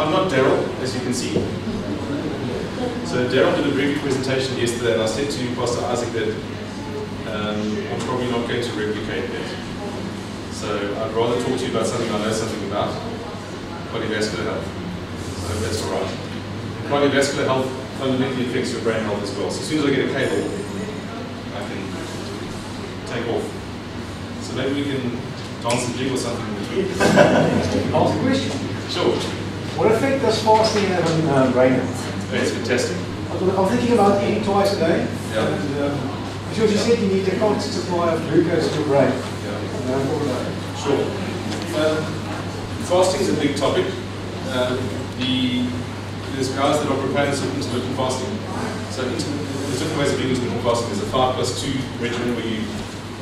I'm not Daryl, as you can see. So Daryl did a very good presentation yesterday, and I said to Pastor Isaac that I'm probably not going to replicate that. So I'd rather talk to you about something I know something about, cardiovascular health. I hope that's all right. Cardiovascular health fundamentally affects your brain health as well. So as soon as I get a cable, I can take off. So maybe we can dance a jig or something in between. Ask a question. Sure. What effect does fasting have on brain health? It's fantastic. I'm thinking about eating twice a day. Yeah. And, because you said you need a constant supply of glucose to your brain. Yeah. Sure. Fasting is a big topic. There's guys that are proponents of intermittent fasting. So there's different ways of doing intermittent fasting. There's a 5+2 regimen where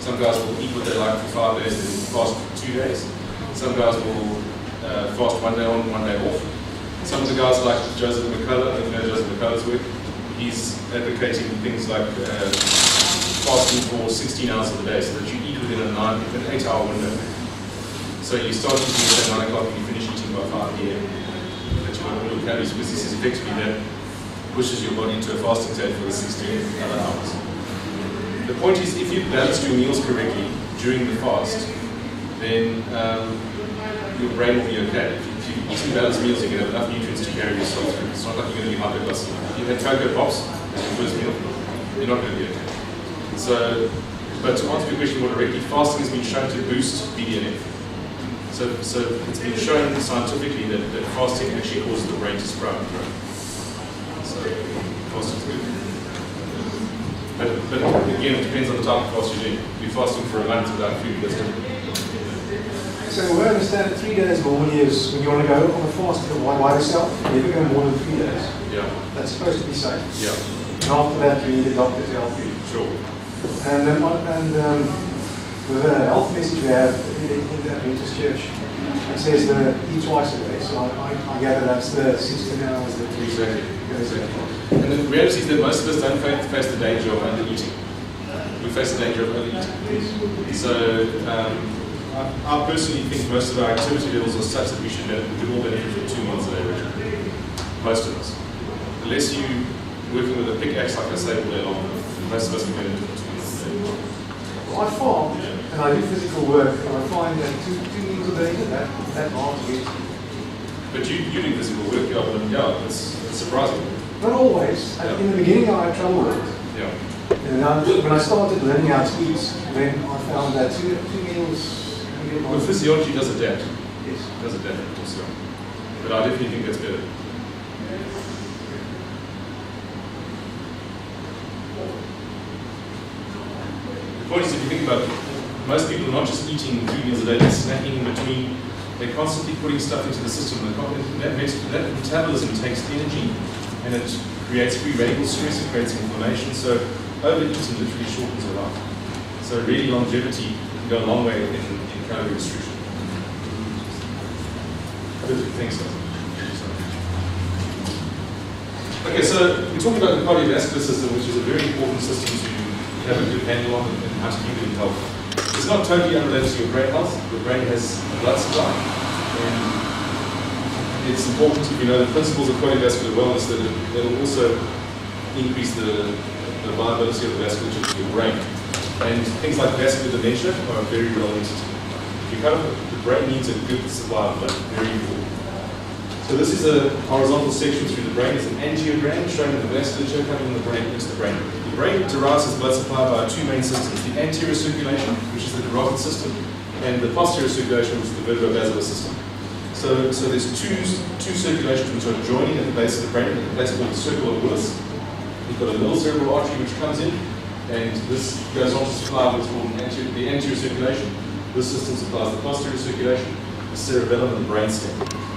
some guys will eat what they like for 5 days and then fast for 2 days. Some guys will fast 1 day on, 1 day off. Some of the guys like Joseph McCullough, you know Joseph McCullough's work, he's advocating things like fasting for 16 hours of the day so that you eat within an 8-hour window. So you start eating at 9 o'clock and you finish eating by 5 p.m. But you want all your calories because this is effectively that pushes your body into a fasting state for the 16 other hours. The point is, if you balance your meals correctly during the fast, then your brain will be okay. If you eat some balanced meals, you can have enough nutrients to carry yourself through. It's not like you're going to be hypoglycemic. If you had Cocoa Pops as your first meal, you're not going to be okay. So, but to answer your question more directly, fasting has been shown to boost BDNF. So it's been shown scientifically that fasting actually causes the brain to sprout and grow. So fasting is good. But again, it depends on the type of fast you're doing. If you're fasting for a month without food, that's different. So we understand that 3 days normally is when you want to go on a fast by yourself. You never go more than 3 days. Yeah. That's supposed to be safe. Yeah. And after that, you need a doctor to help you. Sure. And with a health message we have in the Adventist Church, it says that eat twice a day. So I gather that's the 16 hours that we Exactly. And the reality is that most of us don't face the danger of under-eating. We face the danger of overeating. So I personally think most of our activity levels are such that we should all benefit from 2 meals a day regimen. Most of us. Unless you're working with a pickaxe, like I say, all day long, most of us can benefit from 2 meals a day. Well, I farm and I do physical work, and I find that two meals a day isn't that hard to get. But you do physical work, yeah, it's surprising. Not always. Yeah. In the beginning, I had trouble with it. Yeah. And when I started learning how to eat, then I found that two meals. Well, physiology does adapt. Yes. It does adapt, of course, yeah. But I definitely think that's better. The point is, if you think about it, most people are not just eating 3 meals a day, they're snacking in between. They're constantly putting stuff into the system. That metabolism takes energy, and it creates free radical stress, it creates inflammation. So overeating literally shortens your life. So really longevity can go a long way in calorie restriction. Perfect, thanks. Okay, so we're talking about the cardiovascular system, which is a very important system to have a good handle on and how to keep it in health. It's not totally unrelated to your brain health. The brain has a blood supply, and it's important if you know the principles of cardiovascular wellness that it'll also increase the viability of the vasculature of your brain. And things like vascular dementia are very related. If you cut off the brain needs a good supply of blood, very important. So this is a horizontal section through the brain. It's an angiogram showing the vasculature coming from the brain into the brain. The brain derives its blood supply by 2 main systems: the anterior circulation, which is the carotid system, and the posterior circulation, which is the vertebrovascular system. So there's two circulations which are joining at the base of the brain, at the place called the circle of Willis. You've got a little cerebral artery which comes in, and this goes on to supply what's called the anterior circulation. This system supplies the posterior circulation, the cerebellum, and the brainstem.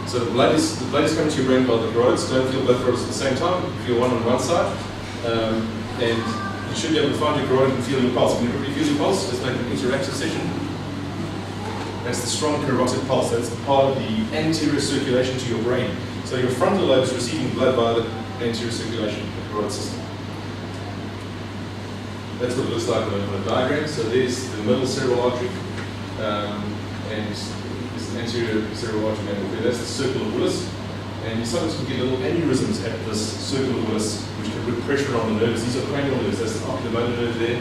So the blood is coming to your brain by the carotids. Don't feel both carotids at the same time. You feel one on one side, and you should be able to find your carotid and feel your pulse. When everybody feels your pulse, let's make an interactive session. That's the strong carotid pulse. That's part of the anterior circulation to your brain. So your frontal lobe is receiving blood via the anterior circulation, the carotid system. That's what it looks like on a diagram. So there's the middle cerebral artery, and there's an anterior cerebral artery. That's the circle of Willis. And you sometimes can get little aneurysms at this circle of willis, which can put pressure on the nerves. These are cranial nerves. That's the oculomotor nerve there,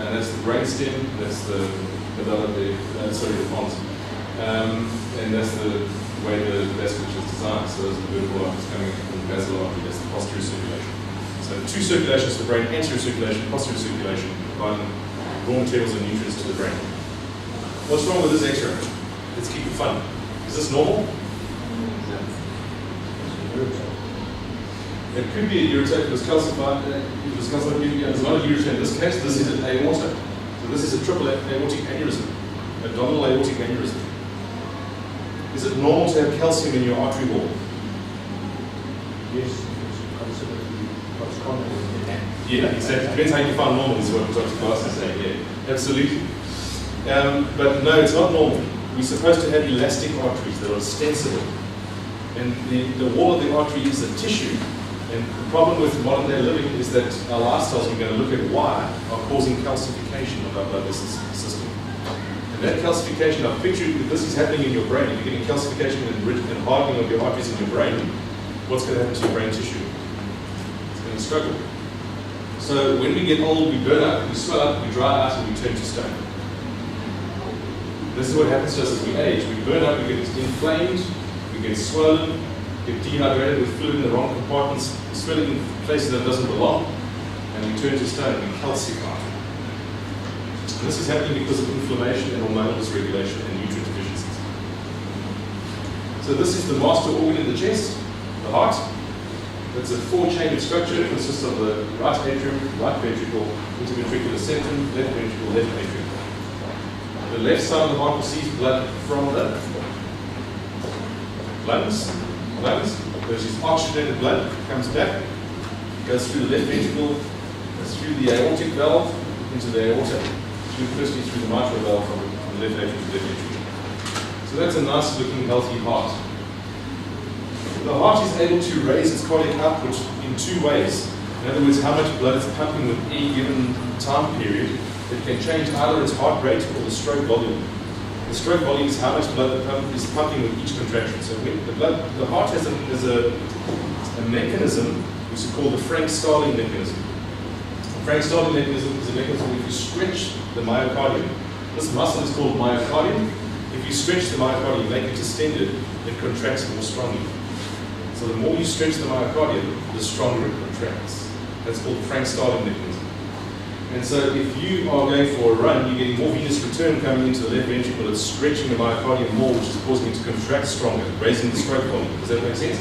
and that's the brainstem. That's the medulla there. The pons. And that's the way the vasculature is designed. So those are the vertebral arteries coming in from the basilar artery. That's the posterior circulation. So two circulations to the brain: anterior circulation, posterior circulation, providing raw materials and nutrients to the brain. What's wrong with this X-ray? Let's keep it fun. Is this normal? It could be a ureter if it was calcified. It's not a ureter in this case. This is an aorta. So this is a triple aortic aneurysm, abdominal aortic aneurysm. Is it normal to have calcium in your artery wall? Yes, it's considered to be what's common. Yeah, exactly. Depends how you define normal is what Dr. Glass is saying. Yeah, absolutely. But no, it's not normal. We're supposed to have elastic arteries that are extensible. And the wall of the artery is a tissue. And the problem with modern day living is that our lifestyles, we're going to look at why, are causing calcification of our blood vessel system. And that calcification, I've pictured if this is happening in your brain, if you're getting calcification and hardening of your arteries in your brain, what's going to happen to your brain tissue? It's going to struggle. So when we get old, we burn out, we swell up, we dry out, and we turn to stone. This is what happens to us as we age. We burn out, we get inflamed, we get swollen, get dehydrated with fluid in the wrong compartments, swelling in places that doesn't belong, and we turn to stone, we calcify. And this is happening because of inflammation and hormonal dysregulation and nutrient deficiencies. So this is the master organ in the chest, the heart. It's a four-chambered structure. It consists of the right atrium, right ventricle, interventricular septum, left ventricle, left atrium. The left side of the heart receives blood from the lungs. There's oxygenated blood, comes back, goes through the left ventricle, goes through the aortic valve into the aorta, firstly through the mitral valve from the left atrium to the left ventricle. So that's a nice looking healthy heart. The heart is able to raise its cardiac output in two ways. In other words, how much blood it's pumping with any given time period. It can change either its heart rate or the stroke volume. The stroke volume is how much blood the pump is pumping with each contraction. So when the heart has a mechanism which is called the Frank-Starling mechanism. The Frank-Starling mechanism is a mechanism where if you stretch the myocardium, this muscle is called myocardium. If you stretch the myocardium, make it distended, it contracts more strongly. So the more you stretch the myocardium, the stronger it contracts. That's called the Frank-Starling mechanism. And so if you are going for a run, you're getting more venous return coming into the left ventricle. It's stretching the myocardium more, which is causing it to contract stronger, raising the stroke volume. Does that make sense?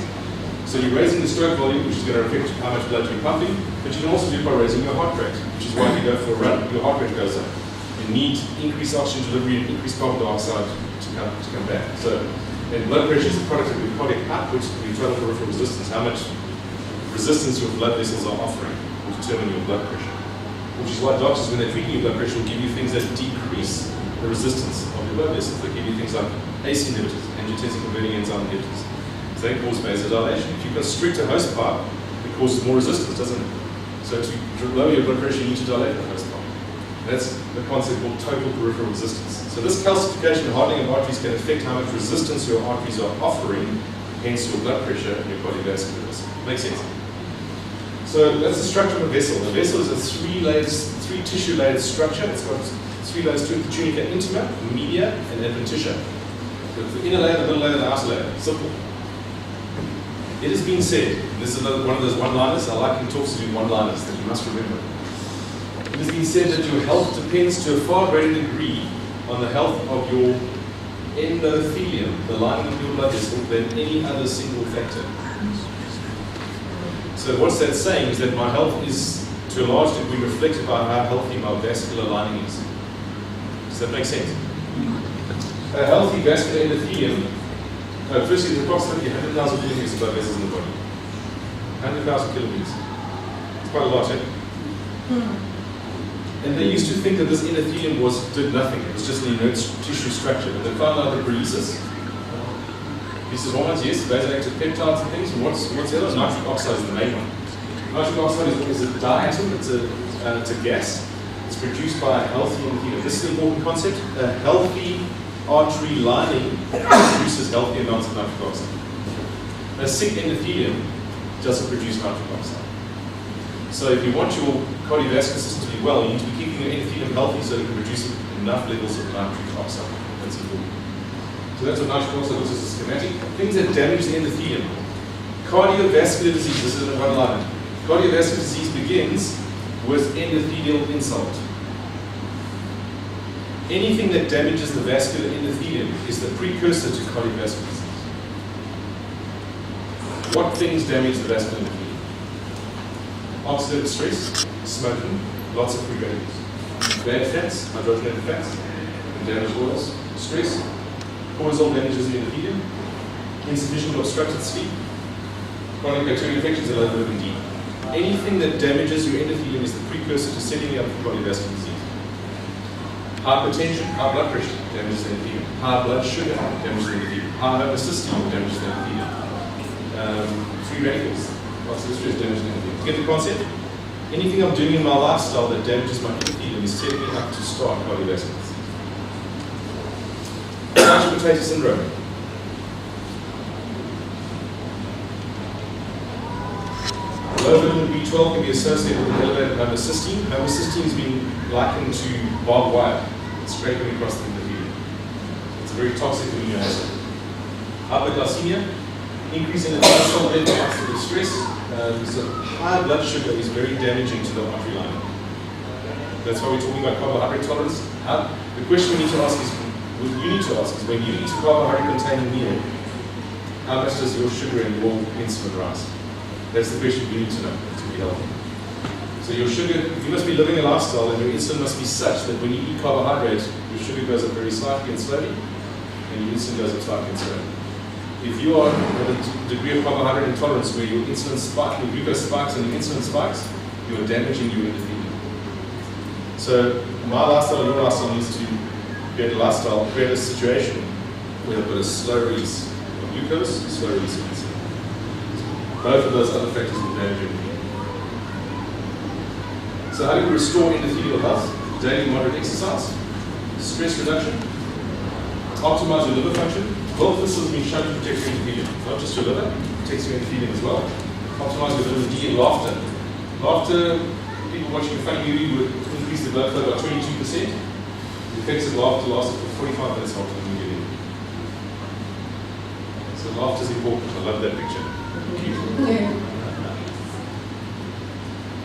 So you're raising the stroke volume, which is going to affect how much blood you're pumping, but you can also do it by raising your heart rate, which is why if you go for a run, your heart rate goes up. You need increased oxygen delivery and increased carbon dioxide to come back. So, and blood pressure is a product of your cardiac output and your total peripheral resistance. How much resistance your blood vessels are offering will determine your blood pressure. Which is why doctors, when they're treating your blood pressure, will give you things that decrease the resistance of your blood vessels. They give you things like ACE inhibitors, angiotensin converting enzyme inhibitors. So they cause vasodilation. If you've got a stricter host pipe, it causes more resistance, doesn't it? So to lower your blood pressure, you need to dilate the host pipe. That's the concept called total peripheral resistance. So this calcification and hardening of arteries can affect how much resistance your arteries are offering, hence your blood pressure and your cardiovascular risk. Makes sense? So that's the structure of a vessel. A vessel is a three tissue layered structure. It's got three layers to it: the tunica intima, media, and adventitia. So the inner layer, the middle layer, the outer layer. Simple. It has been said, and this is one of those one-liners. I like in talks to do one-liners that you must remember. It has been said that your health depends to a far greater degree on the health of your endothelium, the lining of your blood vessel, than any other single factor. So what's that saying is that my health is, to a large degree, reflected by how healthy my vascular lining is. Does that make sense? A healthy vascular endothelium, firstly, there's approximately 100,000 kilometers of blood vessels in the body. 100,000 kilometers. It's quite a lot, eh? And they used to think that this endothelium did nothing. It was just an inert tissue structure. But they found out that it releases hormones, yes, vasoactive peptides and things. And what's the other? Nitric oxide is the main one. Nitric oxide is a diatom. It's a gas. It's produced by a healthy endothelium. This is an important concept. A healthy artery lining produces healthy amounts of nitric oxide. A A sick endothelium doesn't produce nitric oxide. So if you want your cardiovascular system to be well, you need to be keeping your endothelium healthy so it can produce enough levels of nitric oxide. That's important. So that's what nitric oxide looks as a schematic. Things that damage the endothelium. Cardiovascular disease, this is in one line. Cardiovascular disease begins with endothelial insult. Anything that damages the vascular endothelium is the precursor to cardiovascular disease. What things damage the vascular endothelium? Oxidative stress, smoking, lots of free radicals. Bad fats, hydrogenated fats, damaged oils, stress, cortisol damages the endothelium, insufficient or obstructed sleep, chronic bacterial infections, and low vitamin D. Anything that damages your endothelium is the precursor to setting you up for cardiovascular disease. Hypertension, high blood pressure, damages the endothelium. High blood sugar, damages the endothelium. High homocysteine, damages the endothelium. Free radicals, oxidative stress, damages the endothelium. Get the concept? Anything I'm doing in my lifestyle that damages my endothelium is setting me up to start cardiovascular disease. Couch potato syndrome. Low vitamin B12 can be associated with elevated homocysteine. Homocysteine has been likened to barbed wire. It's scraping across the endothelium. It's a very toxic amino acid. Hypoglycemia, increase in the cholesterol level, oxidative stress. So high blood sugar is very damaging to the artery lining. That's why we're talking about carbohydrate tolerance. The question we need to ask is, when you eat a carbohydrate-containing meal, how much does your sugar and your insulin rise? That's the question you need to know to be healthy. So your sugar, you must be living a lifestyle and your insulin must be such that when you eat carbohydrates, your sugar goes up very slightly and slowly, and your insulin goes up slightly and slowly. If you are at a degree of carbohydrate intolerance where your insulin spikes, your glucose spikes and your insulin spikes, you are damaging your endothelium. So my lifestyle, your lifestyle needs to create a situation where I've got a slow release of glucose, slow release of insulin. Both of those other factors will damage your endothelium. So how do we restore endothelial health? Daily moderate exercise, stress reduction, optimize your liver function. Well, this has been shown to protect your endothelium, not just your liver, it protects your endothelium as well. Optimize your vitamin D and laughter. Laughter, people watching a funny movie would increase the blood flow by 22%. The effects of laughter lasted for 45 minutes after the movie ended. So laughter is important. I love that picture. Cute.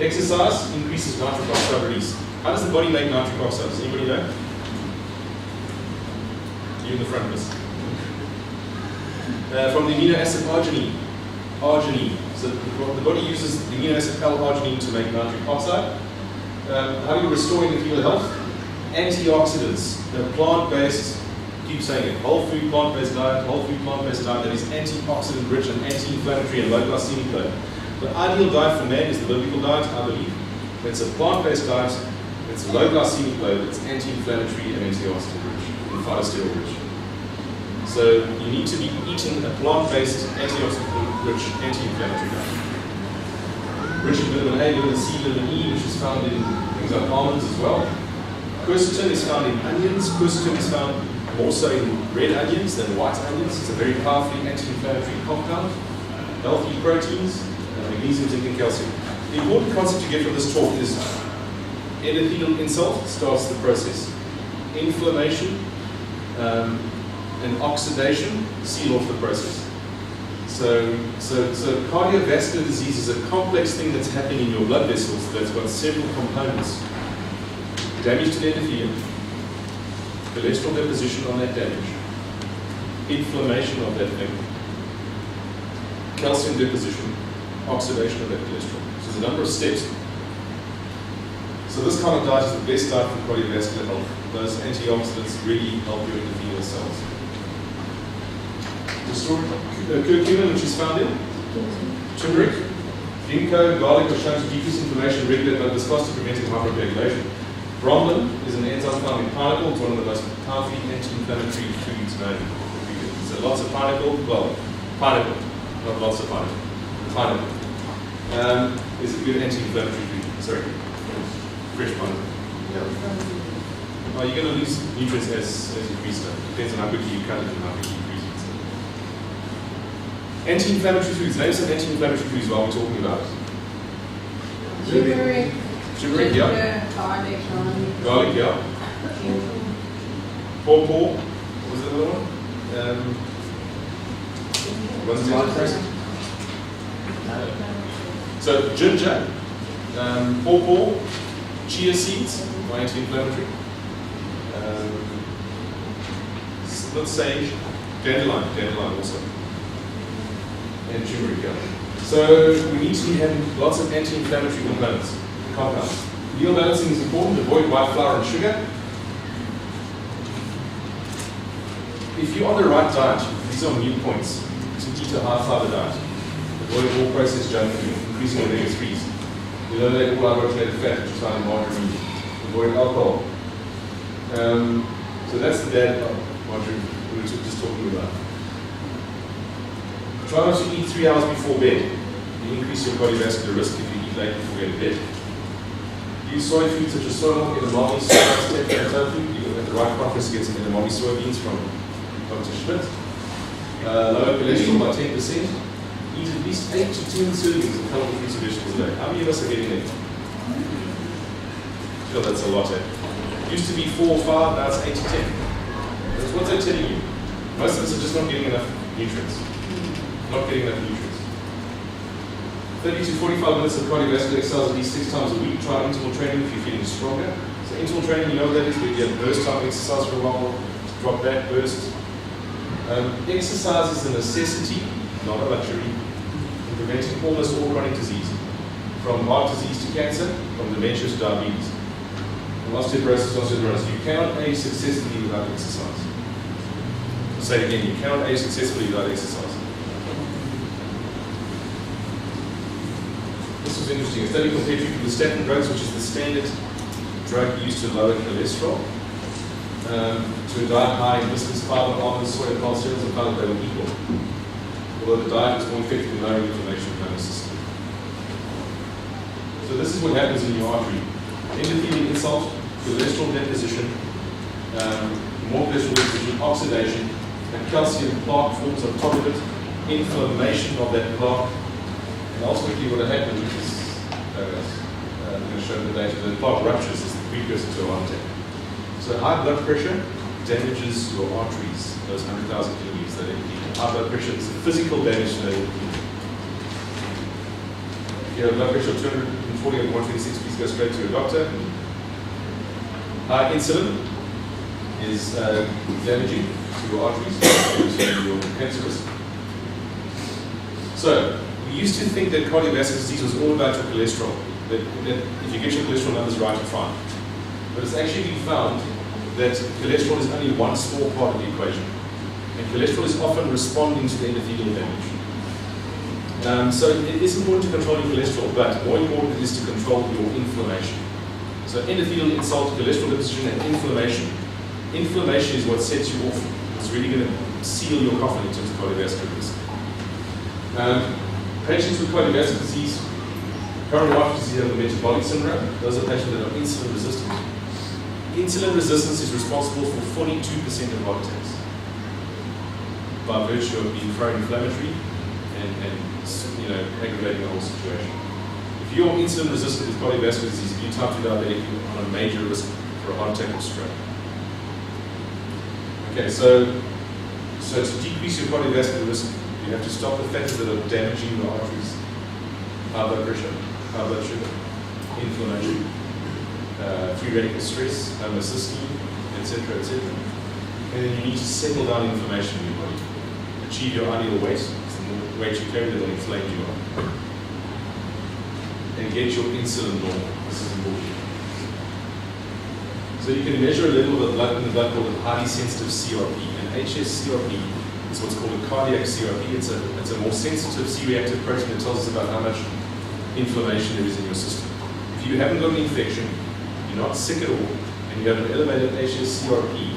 Exercise increases nitric oxide release. How does the body make nitric oxide? Does anybody know? You in the front list. From the amino acid arginine. So the body uses the amino acid L-arginine to make nitric oxide. How do you restore endothelial health? Antioxidants. Plant-based, keep saying it, whole food plant-based diet that is antioxidant rich and anti-inflammatory and low glycemic load. The ideal diet for man is the biblical diet, I believe. It's a plant-based diet, it's low glycemic load, it's anti-inflammatory and antioxidant rich, and phytosterol rich. So you need to be eating a plant-based, antioxidant-rich, anti-inflammatory diet. Rich in vitamin A, vitamin C, vitamin E, which is found in things like almonds as well. Quercetin is found in onions. Quercetin is found more so in red onions than white onions. It's a very powerfully anti-inflammatory compound. Healthy proteins, magnesium, zinc, and calcium. The important concept to get from this talk is endothelial insult starts the process. Inflammation and oxidation seal off the process. So cardiovascular disease is a complex thing that's happening in your blood vessels that's got several components. Damage to the endothelium, cholesterol deposition on that damage, inflammation of that thing, calcium deposition, oxidation of that cholesterol. So there's a number of steps. So this kind of diet is the best diet for cardiovascular health. Those antioxidants really help your endothelial cells. Restore curcumin, which is found in turmeric, ginkgo, garlic are shown to decrease inflammation, regulate blood viscosity, preventing hypercoagulation. Bromelain is an enzyme found in pineapple. It's one of the most powerfully anti-inflammatory foods known. So lots of pineapple, not lots of pineapple. Pineapple is a good anti-inflammatory food. Sorry, fresh pineapple. Yeah. You're going to lose nutrients as you freeze stuff. Depends on how quickly you cut it and how quickly you freeze it. Anti-inflammatory foods. Name some anti-inflammatory foods while we're talking about it. Turmeric, Turmeric, yeah. garlic, Garlic, yeah. Pawpaw. What was the other one? What's the other person? So ginger, pawpaw, chia seeds, are anti-inflammatory. Split sage, dandelion also, and turmeric. Yeah. So we need to have lots of anti-inflammatory components, compounds. Meal balancing is important. Avoid white flour and sugar. If you're on the right diet, these are new points. To eat a high fiber diet. Avoid all processed junk food, increasing omega-3s. Eliminate all hydrogenated fat, which is found in margarine. Avoid alcohol. So that's the bad margarine we were just talking about. Try not to eat 3 hours before bed. You increase your cardiovascular risk if you eat late before going to bed. Use soy foods such as soy milk, edamame, soy, tempeh, and tofu. You at the right conference to get some edamame soybeans from Dr. Smit. Lower cholesterol by 10%. Eat at least 8 to 10 servings of colorful fruits and vegetables a day. How many of us are getting there? I feel that's a lot. Used to be 4 or 5, now it's 8 to 10. That's what they're telling you. Most of us are just not getting enough nutrients. Not getting enough nutrients. 30 to 45 minutes of cardiovascular exercise at least 6 times a week. Try interval training if you're feeling stronger. So interval training, you know what that is, where you have burst type exercise for a while, drop back, burst. Exercise is a necessity, not a luxury, in preventing almost all chronic disease, from heart disease to cancer, from dementia to diabetes, from osteoporosis to osteoporosis. You cannot age successfully without exercise. I'll say it again, you cannot age successfully without exercise. This was interesting. A study compared treatment with statin drugs, which is the standard drug used to lower cholesterol, to a diet high in biscuits, fiber, almonds, soy, and pulse cereals, and found that they were equal. Although the diet was more effective in lowering inflammation in the nervous system. So this is what happens in your artery. Endothelial insult, cholesterol deposition, more cholesterol deposition, oxidation, and calcium plaque forms on top of it, inflammation of that plaque, and ultimately what happens is, I'm going to show the data, the plaque ruptures is the precursor to a heart attack. So high blood pressure damages your arteries, those 100,000 kDs that indicate. High blood pressure is a physical damage to that indicate. If you have a blood pressure of 240 over 126, please go straight to your doctor. High insulin is damaging to your arteries, to your cancer risk. So, we used to think that cardiovascular disease was all about your cholesterol, that if you get your cholesterol numbers right, you're fine. But it's actually been found that cholesterol is only one small part of the equation. And cholesterol is often responding to the endothelial damage. So it is important to control your cholesterol, but more important it is to control your inflammation. So endothelial insult, cholesterol deposition, and inflammation. Inflammation is what sets you off. It's really going to seal your coffin in terms of cardiovascular risk. Patients with cardiovascular disease, coronary heart disease, have the metabolic syndrome. Those are patients that are insulin resistant. Insulin resistance is responsible for 42% of heart attacks by virtue of being pro-inflammatory and aggravating the whole situation. If you're insulin resistant with cardiovascular disease, if you're type 2 diabetic, you're on a major risk for a heart attack or stroke. Okay, so to decrease your cardiovascular risk, you have to stop the factors that are damaging your arteries. High blood pressure, high blood sugar, inflammation, free radical stress, homocysteine, etc., etc. And then you need to settle down inflammation in your body. Achieve your ideal weight. The more weight you carry, the more inflamed you are. And get your insulin normal. This is important. So you can measure a level of blood in the blood called a highly sensitive CRP. And HSCRP is what's called a cardiac CRP. It's a more sensitive C-reactive protein that tells us about how much inflammation there is in your system. If you haven't got an infection, you're not sick at all, and you have an elevated HSCRP,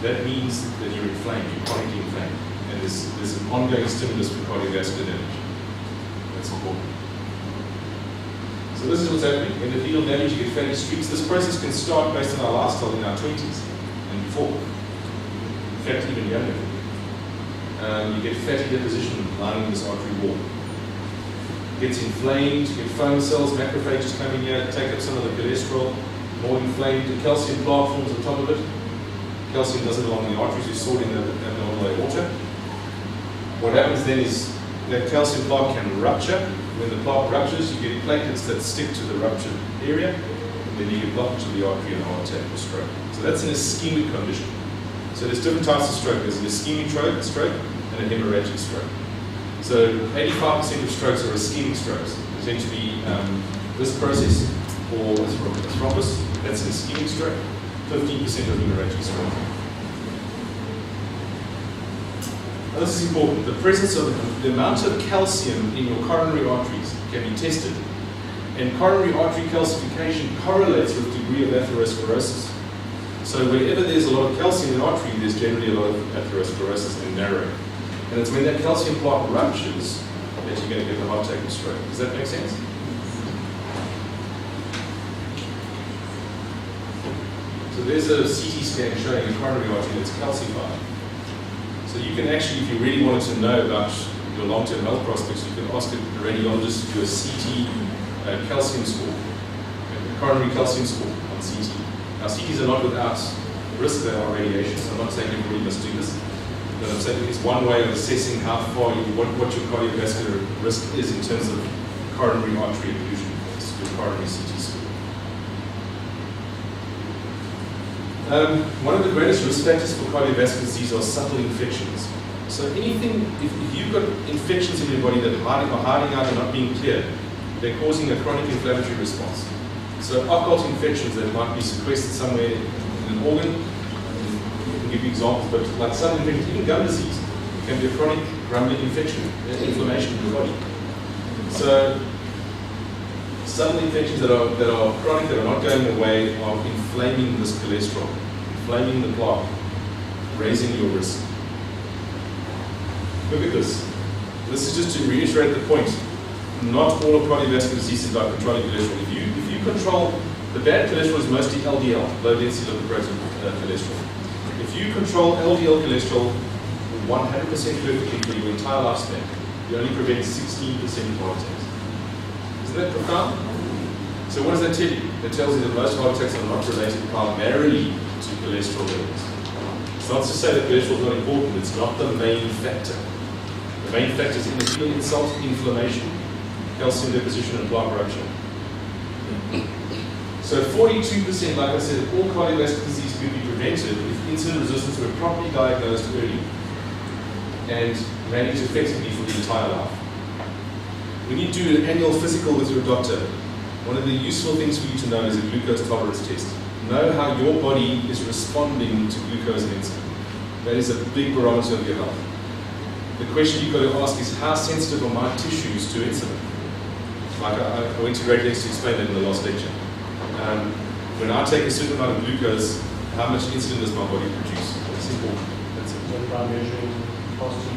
that means that you're inflamed, you're chronically inflamed, and there's an ongoing stimulus for cardiovascular damage. That's important. So this is what's happening. Endothelial damage, you get fatty streaks. This process can start based on our lifestyle in our 20s and before. In fact, even younger. you get fatty deposition lining this artery wall. It gets inflamed, you get foam cells, macrophages come in here, take up some of the cholesterol, more inflamed, the calcium plaque forms on top of it. Calcium doesn't belong in the arteries, it's stored in the abdominal aorta. What happens then is that calcium plaque can rupture. When the plaque ruptures, you get platelets that stick to the ruptured area, and then you get blockage of the artery and heart attack or stroke. So that's an ischemic condition. So there's different types of stroke. There's an ischemic stroke and a hemorrhagic stroke. So 85% of strokes are ischemic strokes. They tend to be this process or a thrombus. That's an ischemic stroke. 15% of hemorrhagic stroke. Now this is important. The presence of the amount of calcium in your coronary arteries can be tested. And coronary artery calcification correlates with degree of atherosclerosis. So wherever there's a lot of calcium in the artery, there's generally a lot of atherosclerosis and narrowing. And it's when that calcium plaque ruptures that you're going to get the heart attack and stroke. Does that make sense? So there's a CT scan showing a coronary artery that's calcified. So you can actually, if you really wanted to know about your long-term health prospects, you can ask the radiologist to do a CT calcium score, a coronary calcium score on CT. Now CTs are not without risk, they are radiation, so I'm not saying everybody must do this. But I'm saying it's one way of assessing how far what your cardiovascular risk is in terms of coronary artery occlusion. It's your coronary CT score. One of the greatest risk factors for cardiovascular disease are subtle infections. So anything, if you've got infections in your body that are hiding out and not being cleared, they're causing a chronic inflammatory response. So occult infections that might be sequestered somewhere in an organ, I can give you examples, but like subtle infections, even gum disease, can be a chronic grumbling infection, inflammation in your body. So subtle infections that are chronic, that are not going away, are inflaming this cholesterol, inflaming the plaque, raising your risk. Look at this. This is just to reiterate the point. Not all of cardiovascular disease is about controlling cholesterol. If you control, the bad cholesterol is mostly LDL, low density lipoprotein cholesterol. If you control LDL cholesterol 100% perfectly for your entire lifespan, you only prevent 16% of heart attacks. Isn't that profound? So what does that tell you? It tells you that most heart attacks are not related primarily to cholesterol levels. It's not to say that cholesterol is not important, it's not the main factor. The main factor is endothelial insult, inflammation, calcium deposition, and plaque rupture. So 42%, like I said, all cardiovascular disease could be prevented if insulin resistance were properly diagnosed early and managed effectively for the entire life. When you do an annual physical with your doctor, one of the useful things for you to know is a glucose tolerance test. Know how your body is responding to glucose and insulin. That is a big barometer of your health. The question you've got to ask is, how sensitive are my tissues to insulin? Like I went to great lengths to explain that in the last lecture. When I take a certain amount of glucose, how much insulin does my body produce? That's important. That's it. What about measuring fasting?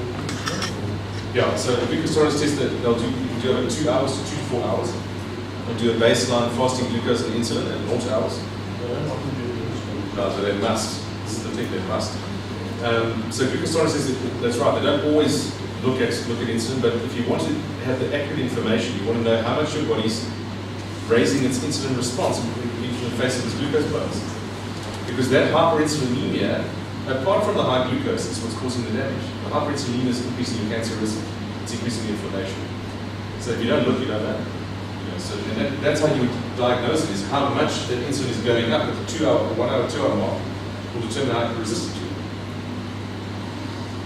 Yeah, so a glucose tolerance test that they'll do, you can do over 2 hours to 2 to 4 hours. They'll do a baseline fasting glucose and insulin at 0 hours. No, so they must. This is the thing, they must. So glucose tolerance is, that's right, they don't always look at insulin, but if you want to have the accurate information, you want to know how much your body's raising its insulin response in the face of its glucose buttons. Because that hyperinsulinemia, apart from the high glucose, is what's causing the damage. The hyperinsulinemia is increasing your cancer risk, it's increasing the inflammation. So if you don't look, you don't know. So and that's how you would diagnose it, is how much that insulin is going up at the 1 hour, 2 hour mark will determine how resistant you are.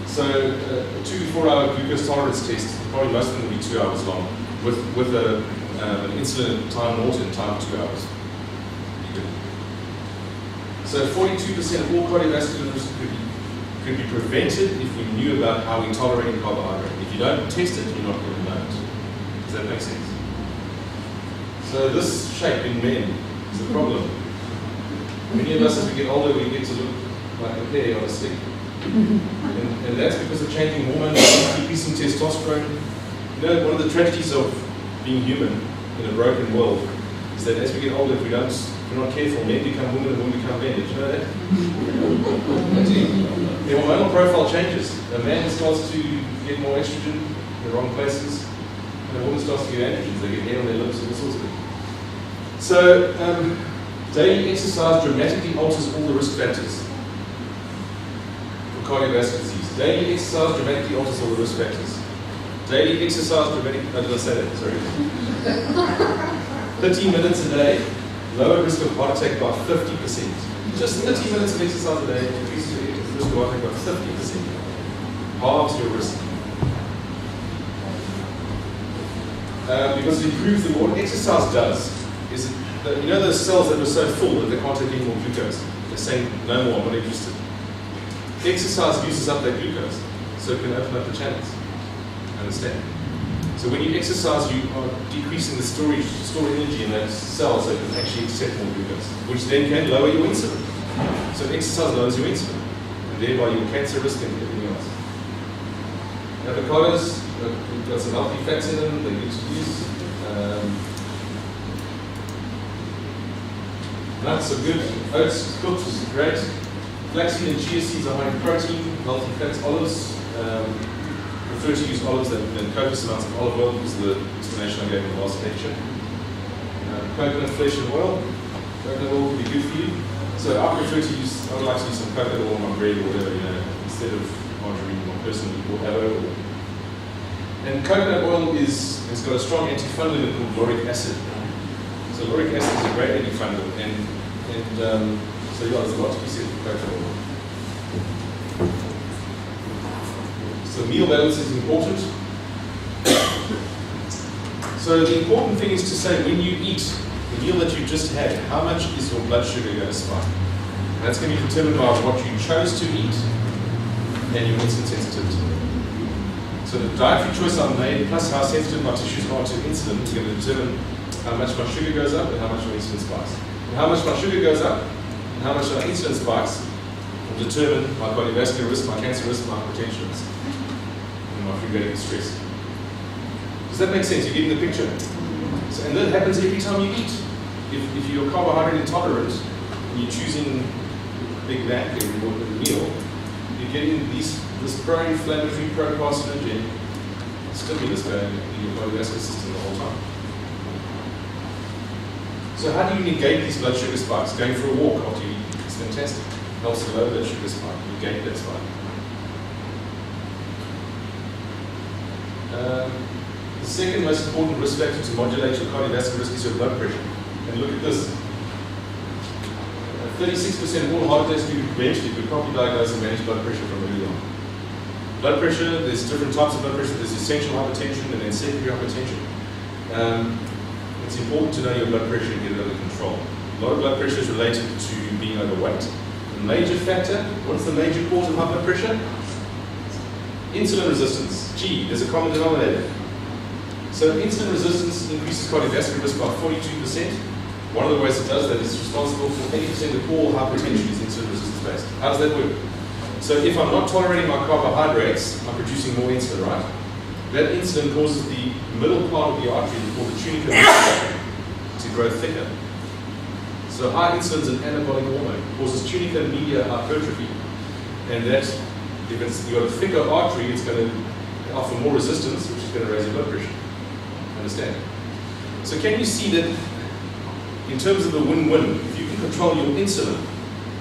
So a 2 to 4 hour glucose tolerance test, probably most of them will be 2 hours long, with an insulin time 0 and time 2 hours. So 42% of all cardiovascular risk could be prevented if we knew about how we tolerate carbohydrate. If you don't test it, you're not going to know it. Does that make sense? So this shape in men is a problem. Many of us, as we get older, we get to look like a pear on a stick. And that's because of changing hormones, increasing testosterone. You know, one of the tragedies of being human in a broken world is that as we get older, if we don't If you're not careful, men become women and women become men. Did you know that? The hormonal profile changes. A man starts to get more estrogen in the wrong places, and a woman starts to get androgens. They get hair on their lips and all sorts of things. So, daily exercise dramatically alters all the risk factors for cardiovascular disease. Daily exercise dramatically alters all the risk factors. Daily exercise dramatically, did I say that? Sorry. 30 minutes a day, lower risk of heart attack by 50%. Just 30 minutes of exercise a day increases your risk of heart attack by 50%. Halves your risk. Because it improves the what exercise does is that, you know those cells that were so full that they can't take any more glucose. They're saying no more, I'm not interested. Exercise uses up that glucose, so it can open up the channels. Understand? So when you exercise, you are decreasing the stored energy in that cell, so it can actually accept more glucose, which then can lower your insulin. So exercise lowers your insulin, and thereby your cancer risk and everything else. Avocados, we've got some healthy fats in them, they're good to use. Nuts are good, oats cooked is great. Flaxseed and chia seeds are high in protein, healthy fats, olives. Prefer to use olives than copious amounts of olive oil because of the explanation I gave in the last lecture. Coconut flesh and oil. Coconut oil will be good for you. So I would like to use some coconut oil on my bread or whatever, instead of margarine or personally or aloe. And coconut oil has got a strong antifungal in it called lauric acid. So lauric acid is a great antifungal, and so yeah, there's a lot to be said for coconut oil. So meal balance is important. So the important thing is to say when you eat the meal that you just had, how much is your blood sugar going to spike? And that's going to be determined by what you chose to eat and your insulin sensitivity. So the dietary choice I've made plus how sensitive my tissues are to insulin is going to determine how much my sugar goes up and how much my insulin spikes. And how much my sugar goes up and how much my insulin spikes will determine my cardiovascular risk, my cancer risk, my hypertension risk, and my free radical stress. Does that make sense? You're getting the picture? So, and that happens every time you eat. If you're carbohydrate intolerant and you're choosing a Big Mac every meal, you're getting this pro-inflammatory, pro-carcinogenic stimulus going in your cardiovascular system the whole time. So how do you negate these blood sugar spikes? Going for a walk after you eat. It's fantastic. Helps to lower that sugar spike, negate that spike. The second most important risk factor to modulate your cardiovascular risk is your blood pressure. And look at this. 36% of all heart attacks you eventually could probably diagnose and manage blood pressure from early on. Blood pressure, there's different types of blood pressure. There's essential hypertension and then secondary hypertension. It's important to know your blood pressure and get it under control. A lot of blood pressure is related to being overweight. The major factor, what's the major cause of high blood pressure? Insulin resistance. Gee, there's a common denominator. So insulin resistance increases cardiovascular risk by 42%. One of the ways it does that is responsible for 80% of all hypertension is insulin resistance based. How does that work? So if I'm not tolerating my carbohydrates, I'm producing more insulin, right? That insulin causes the middle part of the artery, called the tunica muscle, to grow thicker. So high insulin is an anabolic hormone, causes tunica media hypertrophy, and that if you've got a thicker artery, it's going to offer more resistance, which is going to raise your blood pressure. Understand? So can you see that in terms of the win-win, if you can control your insulin,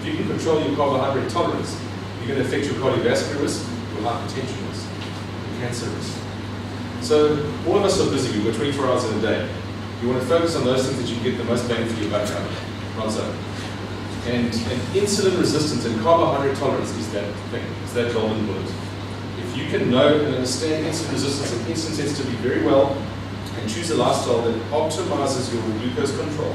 if you can control your carbohydrate tolerance, you're going to affect your cardiovascular risk, your hypertension risk, your cancer risk. So all of us are busy. We've got 24 hours in a day. You want to focus on those things that you can get the most bang for your buck out of. Not so. And insulin resistance and carbohydrate tolerance is that thing. It's that golden bullet. If you can know and understand insulin resistance and insulin sensitivity very well, and choose a lifestyle that optimizes your glucose control,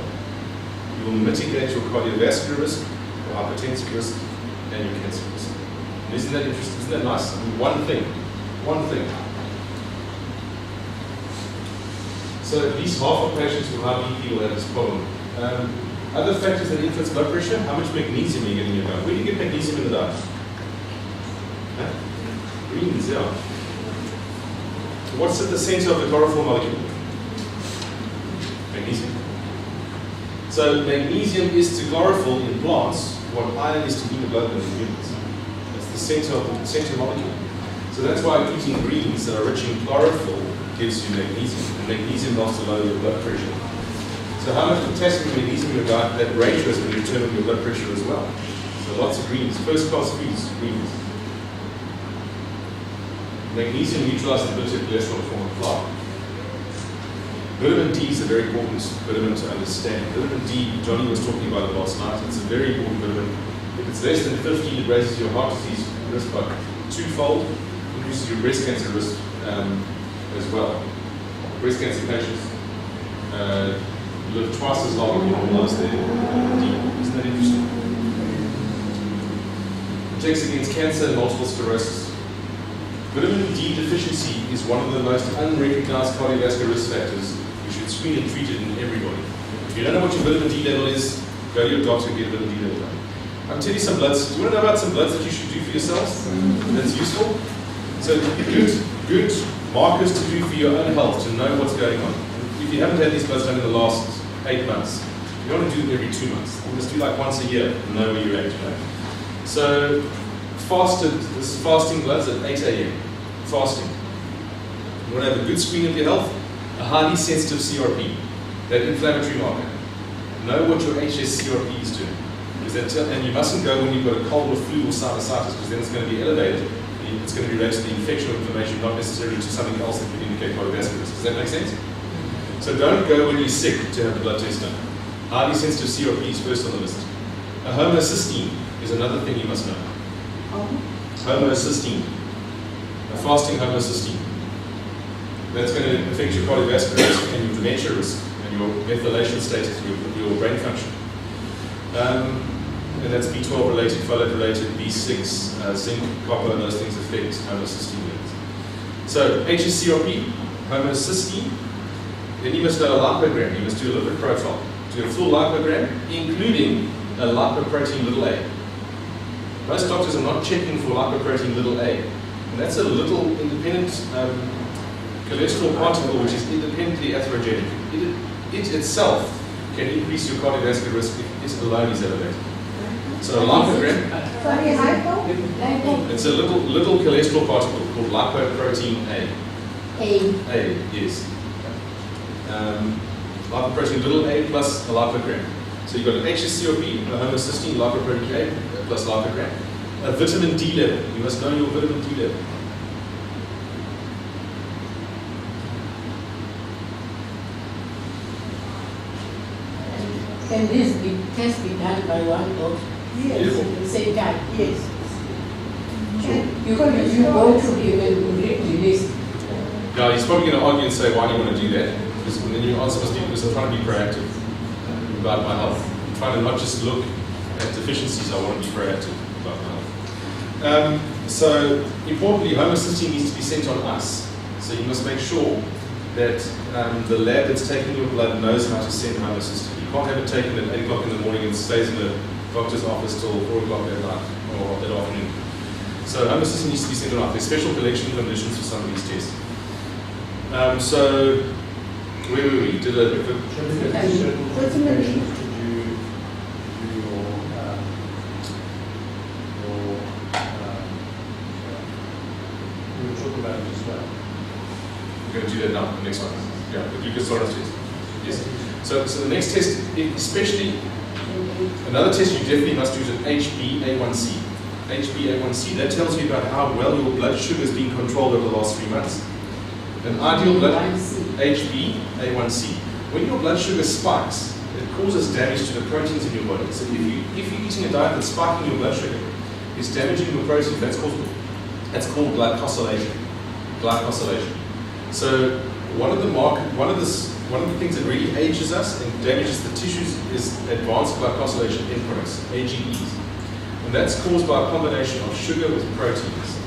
you will mitigate your cardiovascular risk, your hypertensive risk, and your cancer risk. And isn't that interesting? Isn't that nice? I mean, one thing. So at least half of patients with high BP will have this problem. Other factors that influence blood pressure, how much magnesium are you getting in your diet? Where do you get magnesium in the diet? Huh? Greens, yeah. What's at the center of the chlorophyll molecule? Magnesium. So magnesium is to chlorophyll in plants what iron is to hemoglobin in humans. That's the center molecule. So that's why eating greens that are rich in chlorophyll gives you magnesium. And magnesium helps to lower your blood pressure. So how much potassium and magnesium in your diet, that ratio is going to determine your blood pressure as well. So lots of greens, first class foods, greens. Magnesium neutralizes the ability of cholesterol to form a plaque. Vitamin D is a very important vitamin to understand. Vitamin D, Johnny was talking about it last night, it's a very important vitamin. If it's less than 50, it raises your heart disease risk by twofold, increases your breast cancer risk as well. Breast cancer patients live twice as long if you normalize their vitamin D. Isn't that interesting? Protects against cancer and multiple sclerosis. Vitamin D deficiency is one of the most unrecognized cardiovascular risk factors. You should screen and treat it in everybody. If you don't know what your vitamin D level is, go to your doctor and get a vitamin D level done. I'll tell you some bloods. Do you want to know about some bloods that you should do for yourselves? That's useful. So good markers to do for your own health, to know what's going on. If you haven't had these bloods done in the last 8 months, you don't want to do them every 2 months. You just do like once a year and know where you're at. So this is fasting bloods at 8 a.m. Fasting. You want to have a good screen of your health, a highly sensitive CRP, that inflammatory marker. Know what your HS-CRP is doing. And you mustn't go when you've got a cold or flu or sinusitis, because then it's going to be elevated. It's going to be related to the infection or inflammation, not necessarily to something else that could indicate cardiovascular risk. Does that make sense? So don't go when you're sick to have the blood test done. Highly sensitive CRP is first on the list. A homocysteine is another thing you must know. Homocysteine. A fasting homocysteine. That's going to affect your cardiovascular risk and your dementia risk and your methylation status, your brain function. And that's B12 related, folate related, B6, zinc, copper, and those things affect homocysteine levels. So HSCRP, homocysteine, then you must do a lipogram, you must do a lipid profile. Do a full lipogram, including a lipoprotein little a. Most doctors are not checking for lipoprotein little a. And that's a little independent cholesterol particle which is independently atherogenic. It itself can increase your cardiovascular risk if it alone is elevated. So a lipogram, it's a little cholesterol particle called lipoprotein A. A, yes. Lipoprotein little a plus a lipogram. So you've got an HSCRP, a homocysteine, lipoprotein A plus lipogram. A vitamin D level. You must know your vitamin D level. Can this test be done by one doctor? Yes. At the same time? Yes. You go to him and read the list. Now he's probably going to argue and say, why do you want to do that? Because then your answer must be, because I'm trying to be proactive about my health. I'm trying to not just look at deficiencies, I want to be proactive about my health. So importantly, homocysteine needs to be sent on us. So you must make sure that the lab that's taking your blood knows how to send homocysteine. You can't have it taken at 8 o'clock in the morning and stays in the doctor's office till 4 o'clock at night or that afternoon. So homocysteine needs to be sent on us. There's special collection conditions for some of these tests. So where were we? Did a we will talk about it as well. We're going to do that now, the next one. Yeah, the glucose tolerance test. Yes. So the next test, especially, another test you definitely must do is an HbA1c. HbA1c, that tells you about how well your blood sugar is being controlled over the last 3 months. An ideal blood HbA1c. When your blood sugar spikes, it causes damage to the proteins in your body. So if you're eating a diet that's spiking your blood sugar, it's damaging your proteins. That's called glycosylation. Glycosylation. So one of the things that really ages us and damages the tissues is advanced glycosylation end products, AGEs. And that's caused by a combination of sugar with proteins.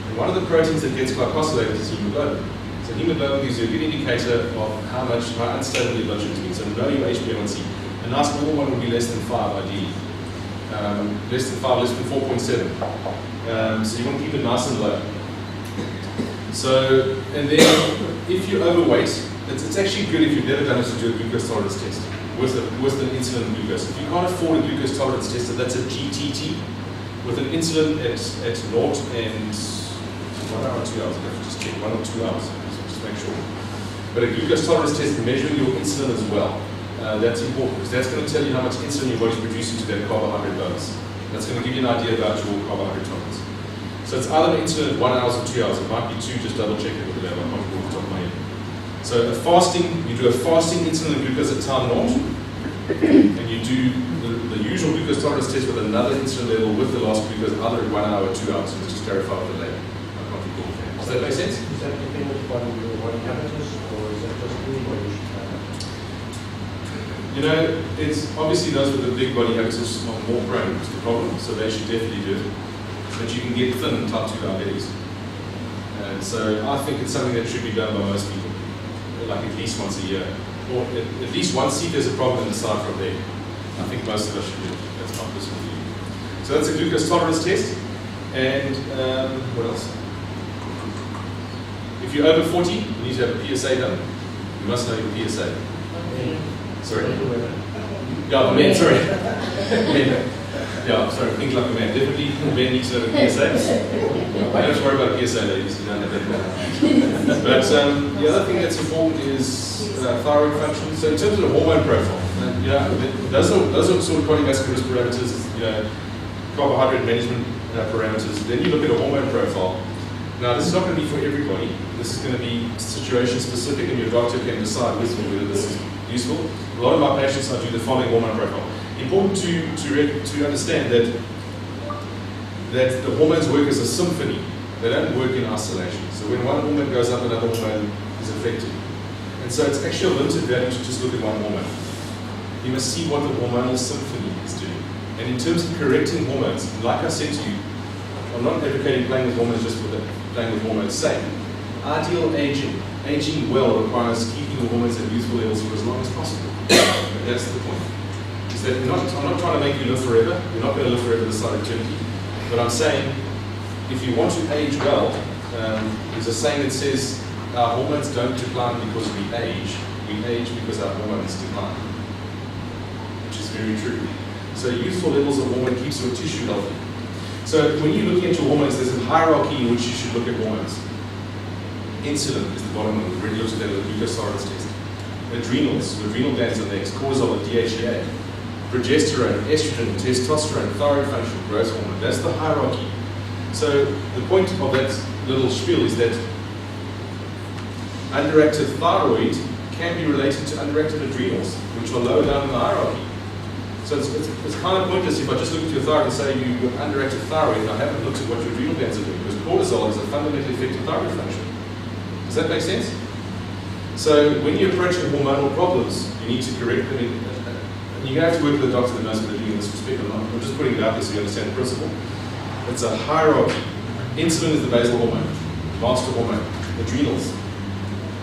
And one of the proteins that gets glycosylated is hemoglobin. So hemoglobin gives you a good indicator of how unstable your blood sugar is being. So know your HbA1c. A nice normal one would be less than 5 ideally. Less than 5, less than 4.7. So you want to keep it nice and low. So, and then if you're overweight, it's actually good if you've never done it to do a glucose tolerance test. with an insulin and glucose. If you can't afford a glucose tolerance tester, that's a GTT. With an insulin at 0 and 1 hour or 2 hours, I have to just check, 1 or 2 hours, just make sure. But a glucose tolerance test measuring your insulin as well. That's important because that's going to tell you how much insulin your body's producing to that carbohydrate bonus. That's going to give you an idea about your carbohydrate tolerance. So it's either insulin at 1 hour or 2 hours. It might be 2, just double check it with the level. I'm not off the top of my head. So you do a fasting insulin and glucose at time 0, and you do the usual glucose tolerance test with another insulin level with the last glucose either at 1 hour or 2 hours. So let's just clarify with the label. I can't recall. Does that make sense? Is that dependent upon your body habits, or is that just anybody should have it? You know, it's obviously those with the big body habits are more prone to the problem, so they should definitely do it. But you can get thin in type 2 diabetes. And so I think it's something that should be done by most people, like at least once a year. Or at least once, see if there's a problem and decide from there. I think most of us should do it. That's my personal view. So that's a glucose tolerance test. And what else? If you're over 40, you need to have a PSA done. You must know your PSA. Sorry? Yeah, the men, sorry. Men. Yeah, sorry, think like a man. Definitely, men need to have a PSA. Don't worry about PSA, ladies. You don't have that problem. But the other thing that's important is thyroid function. So in terms of the hormone profile, those are sort of cardiovascular risk parameters, carbohydrate management parameters. Then you look at a hormone profile. Now, this is not going to be for everybody. This is going to be situation specific, and your doctor can decide with me whether this is useful. A lot of my patients, I do the following hormone profile. Important to understand that the hormones work as a symphony. They don't work in isolation. So when one hormone goes up, another hormone is affected. And so it's actually a limited value to just look at one hormone. You must see what the hormonal symphony is doing. And in terms of correcting hormones, like I said to you, I'm not advocating playing with hormones just for playing with hormones' sake. Ideal aging well requires keeping the hormones at youthful levels for as long as possible. And that's the point. Is that I'm not trying to make you live forever. You're not going to live forever this side of eternity. But I'm saying, if you want to age well, there's a saying that says our hormones don't decline because we age because our hormones decline, which is very true. So youthful levels of hormone keeps your tissue healthy. So when you're looking at your hormones, there's a hierarchy in which you should look at hormones. Insulin is the bottom one. We've already looked at that with the glucose tolerance test. Adrenals, adrenal glands are next. Cortisol and DHEA. Progesterone, estrogen, testosterone, thyroid function, growth hormone. That's the hierarchy. So the point of that little spiel is that underactive thyroid can be related to underactive adrenals, which are lower down in the hierarchy. So it's kind of pointless if I just look at your thyroid and say you've got underactive thyroid and I haven't looked at what your adrenal glands are doing, because cortisol is a fundamentally affecting thyroid function. Does that make sense? So when you're approaching hormonal problems, you need to correct them. You have to work with a doctor that knows what they're doing in this respect. I'm just putting it out there so you understand the principle. It's a hierarchy. Insulin is the basal hormone, master hormone, adrenals,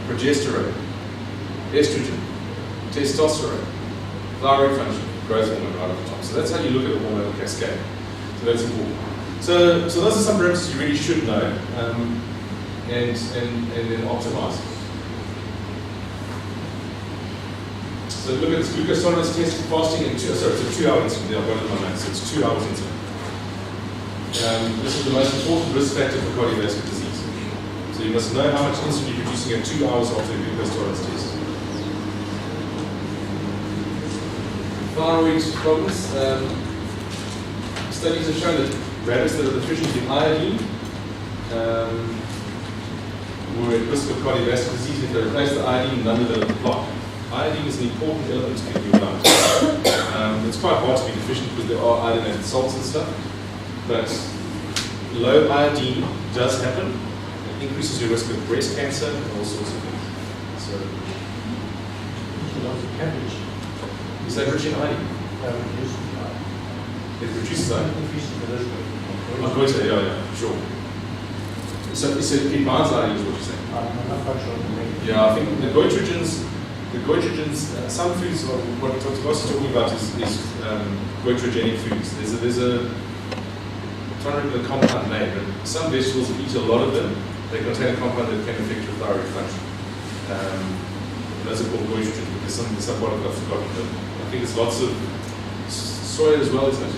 progesterone, estrogen, testosterone, thyroid function, growth hormone right at the top. So that's how you look at a hormonal cascade. So that's important. So those are some parameters you really should know and then optimize. So look at this glucose tolerance test for fasting and it's a 2-hour insulin. I've got it in my notes. So it's 2 hours insulin. This is the most important risk factor for cardiovascular disease. So you must know how much insulin you're producing at 2 hours after the glucose tolerance test. Thyroid problems. Studies have shown that rabbits that are deficient in iodine were at risk of cardiovascular disease if they replace the iodine none of the plaque. Iodine is an important element in your blood. It's quite hard to be deficient because there are iodinated salts and stuff, but low iodine does happen. It increases your risk of breast cancer and all sorts of things. So, cabbage. is that rich in iodine? It reduces iodine. I'm going to say, yeah, sure. So it binds iodine is what you're saying? I'm not quite sure. Yeah, I think the goitrogens, some foods, what Dr. Voss is talking about is goitrogenic foods. There's a I'm trying to remember the compound name, but some vegetables, if you eat a lot of them, they contain a compound that can affect your thyroid function. those are called goyish trees, but there's some part of it I've forgotten. But I think it's lots of soy as well, isn't it?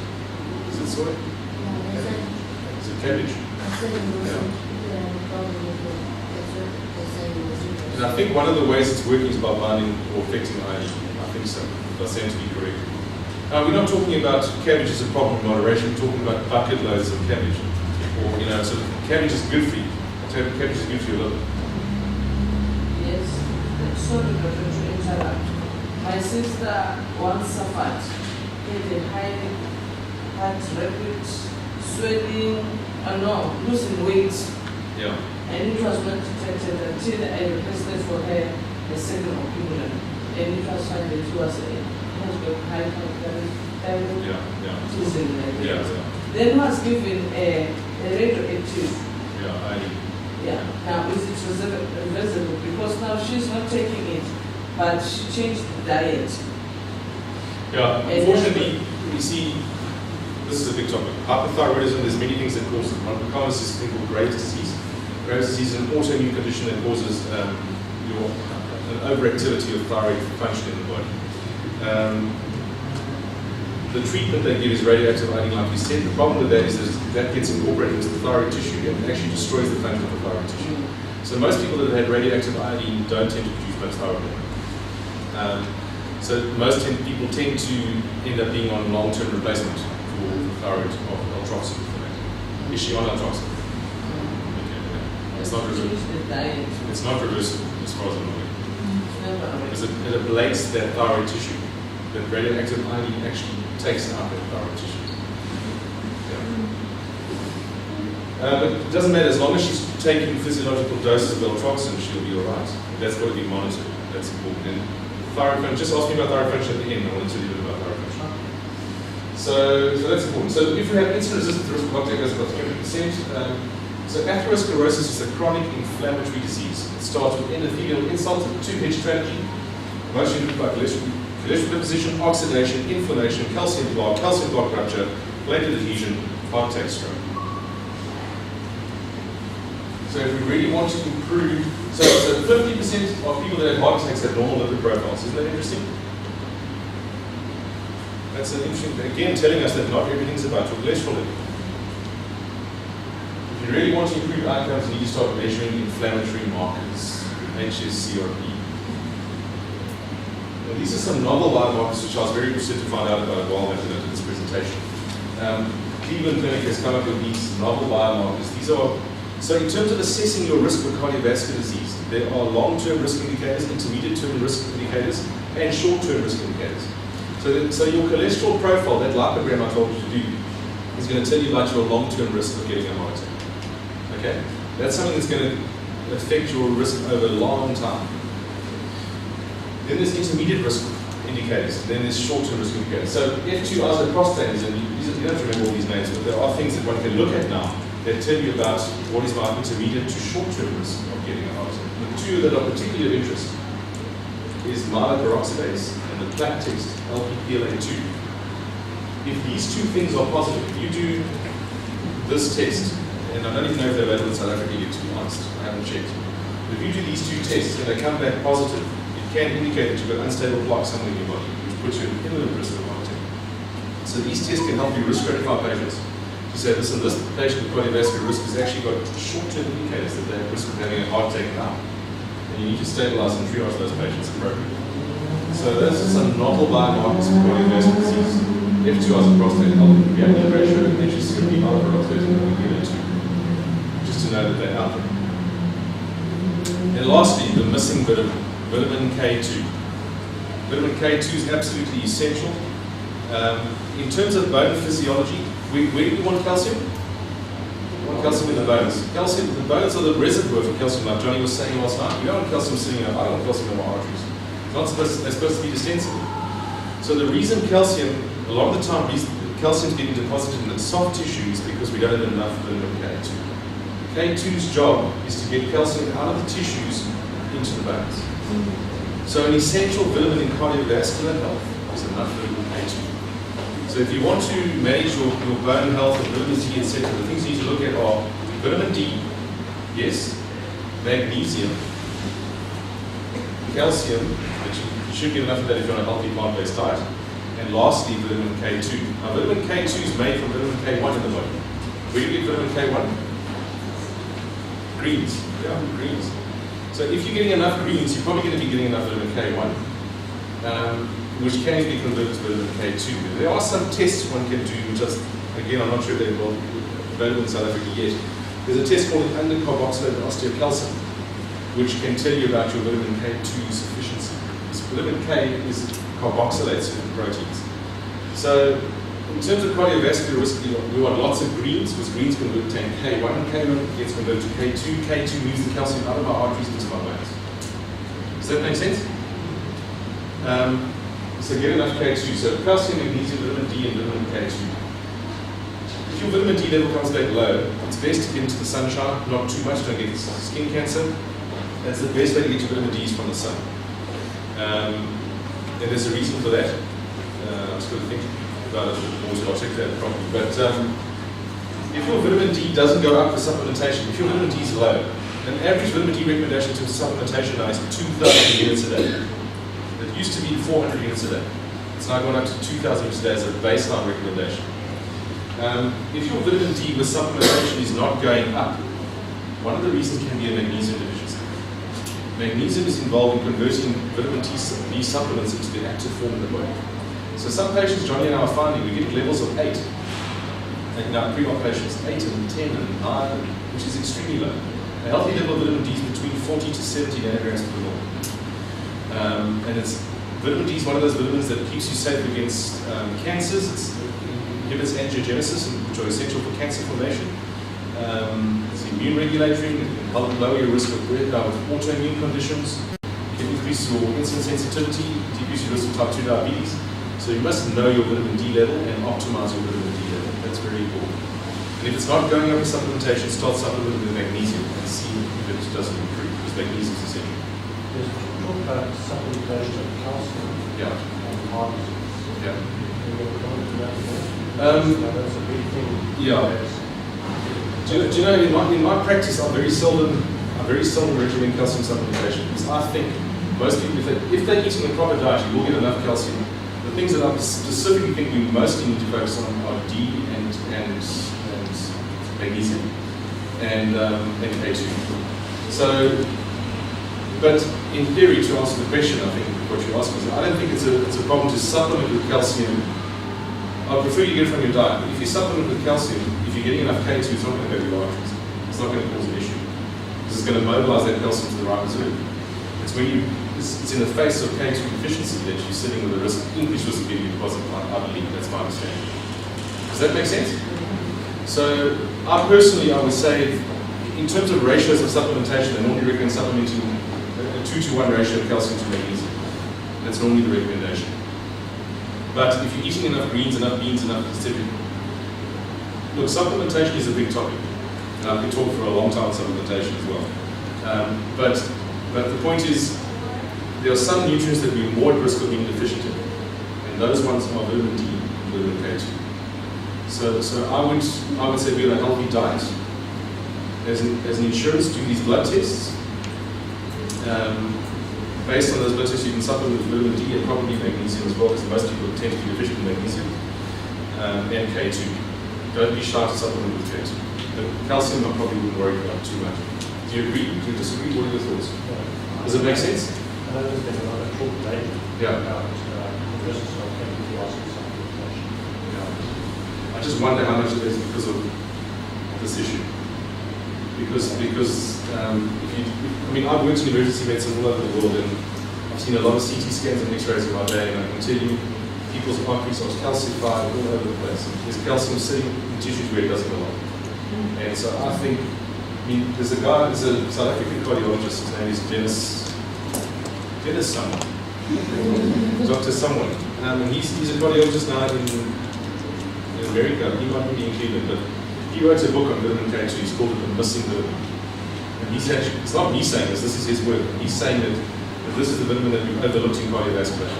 Is it soy? Is it cabbage? And I think one of the ways it's working is by binding or affecting iodine. I think so. That seems to be correct. We're not talking about cabbage as a problem in moderation. We're talking about bucket loads of cabbage. Or, so cabbage is good for you. Cabbage is good for your liver. Yes, sorry to interrupt. My sister once suffered had a high heart rate, swelling, losing weight. Yeah. And it was not detected until I requested for her a second opinion. And it was found that she was has got high thyroid. Yeah. Then was given a radioactive. Yeah, Yeah. Now is it reversible? Because now she's not taking it, but she changed the diet. Yeah, unfortunately, you see, this is a big topic. Hypothyroidism, there's many things that cause it. One of the commonest is a thing called Graves' disease. Graves' disease is an autoimmune condition that causes an overactivity of thyroid function in the body. The treatment they give is radioactive iodine, like we said. The problem with that is that gets incorporated into the thyroid tissue and actually destroys the function of the thyroid tissue. So most people that have had radioactive iodine don't tend to produce much thyroid hormone. So most people tend to end up being on long-term replacement for thyroid of altroxin. Is she on altroxin? It's not reversible. It's not reversible as far as I'm aware. Because it ablates that thyroid tissue. That radioactive iodine actually takes out that thyroid tissue. Yeah. But it doesn't matter, as long as she's taking physiological doses of altroxin, she'll be alright. That's got to be monitored. That's important. And thyroid function, just ask me about thyroid function at the end. I want to tell you a bit about thyroid function. So that's important. So if we have insulin-resistant risk of heart attack, goes about 20%. So atherosclerosis is a chronic inflammatory disease. It starts with endothelial insult, a two-hedge strategy, mostly driven by cholesterol deposition, oxidation, inflammation, calcium block rupture, platelet adhesion, heart attack, stroke. So if we really want to improve, so 50% of people that have heart attacks have normal lipid profiles. Isn't that interesting? That's an interesting, again, telling us that not everything's about your cholesterol level. If you really want to improve outcomes, you need to start measuring inflammatory markers, HSCRP. Now, these are some novel biomarkers which I was very interested to find out about while I did this presentation. Cleveland Clinic has come up with these novel biomarkers. These are, so in terms of assessing your risk for cardiovascular disease, there are long-term risk indicators, intermediate-term risk indicators, and short-term risk indicators. So your cholesterol profile, that lipogram I told you to do, is going to tell you about your long-term risk of getting a heart attack. Okay? That's something that's going to affect your risk over a long time. Then there's intermediate risk indicators, then there's short-term risk indicators. So F2 isoprostatins, and you don't remember all these names, but there are things that one can look at now that tell you about what is my intermediate to short-term risk of getting a heart attack. The two that are particularly of interest is myeloperoxidase and the plaque test, LPPLA2. If these two things are positive, if you do this test, and I don't even know if they're available in South Africa yet, to be honest, I haven't checked. But if you do these two tests and they come back positive, it can indicate that you've got unstable plaque somewhere in your body, which puts you at imminent risk of heart attack. So these tests can help you risk stratify patients to say, listen, this patient with cardiovascular risk has actually got short-term indicators that they have risk of having a heart attack now. And you need to stabilize and triage those patients appropriately. So those are some novel biomarkers for cardiovascular disease. F2 isoprostate, LPPLA ratio, HSCRP, myeloperoxidase, and LPPLA2. Just to know that they're out there. And lastly, the missing vitamin K2. Vitamin K2 is absolutely essential. In terms of bone physiology, where do we want calcium? We want calcium in the bones. Calcium, the bones are the reservoir for calcium, like Johnny was saying last night. You don't want calcium sitting there. I don't want calcium in my arteries. They're supposed to be distensible. So the reason calcium, a lot of the time, calcium is getting deposited in the soft tissue is because we don't have enough vitamin K2. K2's job is to get calcium out of the tissues into the bones. So an essential vitamin in cardiovascular health is enough vitamin K2. So if you want to manage your bone health and vitamin D, etc., the things you need to look at are vitamin D, yes, magnesium, calcium, which you should get enough of that if you're on a healthy plant-based diet. And lastly, vitamin K2. Now, vitamin K2 is made from vitamin K1 in the body. Where do you get vitamin K1? Greens. Yeah, greens. So if you're getting enough greens, you're probably going to be getting enough vitamin K1, which can be converted to vitamin K2. There are some tests one can do, which is, again, I'm not sure they're available in South Africa yet. There's a test called undercarboxylated osteocalcin, which can tell you about your vitamin K2 sufficiency. Because vitamin K is carboxylates certain proteins. So in terms of cardiovascular risk, we want lots of greens, because greens can contain K1, K1 gets converted to K2, K2 moves the calcium out of our arteries into our veins. Does that make sense? So get enough K2. So calcium, magnesium, vitamin D, and vitamin K2. If your vitamin D level comes back low, it's best to get into the sunshine, not too much, don't get skin cancer. That's the best way to get your vitamin D is from the sun. And there's a reason for that. I'm just going to think about it a bit more to articulate it properly. But if your vitamin D doesn't go up with supplementation, if your vitamin D is low, an average vitamin D recommendation to supplementation now is 2,000 units a day. It used to be 400 units a day. It's now gone up to 2,000 units a day as a baseline recommendation. If your vitamin D with supplementation is not going up, one of the reasons can be a magnesium deficiency. Magnesium is involved in converting vitamin D supplements into the active form of the body. So some patients, Johnny and I are finding, we get levels of 8 in our pre-op patients, 8 and 10 and 9, which is extremely low. A healthy level of vitamin D is between 40 to 70 nanograms per ml. And vitamin D is one of those vitamins that keeps you safe against cancers. It inhibits angiogenesis, which are essential for cancer formation. It's immune regulatory. It can help lower your risk of autoimmune conditions. It can increase your insulin sensitivity, decrease your risk of type 2 diabetes. So you must know your vitamin D level and optimize your vitamin D level. That's very important. And if it's not going up with supplementation, start supplementing with magnesium and see if it doesn't improve, because magnesium is essential. There's talk about supplementation of calcium Yeah. and heart disease. Yeah. Can you comment on that more? That's a big thing. Yeah. Do you know, in my practice, I very seldom recommend calcium supplementation, because I think most people, if they're eating a proper diet, you will get enough calcium. The things that I specifically think we mostly need to focus on are D and magnesium and K2. So, but in theory, to answer the question, I think what you're asking is, I don't think it's a problem to supplement with calcium. I prefer you get it from your diet, but if you supplement with calcium, if you're getting enough K2, it's not going to go to your arteries. It's not going to cause an issue. Because it's going to mobilize that calcium to the right reserve. It's when it's in the face of K2 deficiency that you're sitting with a increased risk of getting a deposit, I believe. That's my understanding. Does that make sense? So, I would say, in terms of ratios of supplementation, I normally recommend supplementing a 2-to-1 ratio of calcium to magnesium. That's normally the recommendation. But if you're eating enough greens, enough beans, enough etc. Look, supplementation is a big topic. And I could talk for a long time on supplementation as well. But the point is, there are some nutrients that we're more at risk of being deficient in. And those ones are vitamin D and vitamin K2. So I would say be on a healthy diet. As an insurance, do these blood tests. Based on those blood tests, you can supplement with vitamin D and probably magnesium as well, because most people tend to be deficient in magnesium and K2. Don't be shy to supplement with K2. But calcium, I probably wouldn't worry about too much. Do you agree? Do you disagree? What are your thoughts? Does it make sense? I know there's been a lot of talk lately about the risks of chemical supplementation. Yeah. I just wonder how much of it is because of this issue. Because I've worked in emergency medicine all over the world, and I've seen a lot of CT scans and X-rays in my day, and I can tell you people's arteries are calcified all over the place. There's calcium sitting in tissues where it doesn't belong. And so I think, there's a South African cardiologist, his name is Dennis someone, Dr. someone. And he's a cardiologist now in America. He might be in Cleveland, but he wrote a book on vitamin K2. He's called it The Missing Vitamin. And he's actually, it's not me saying this is his work. He's saying that this is the vitamin that we've overlooked in cardiovascular.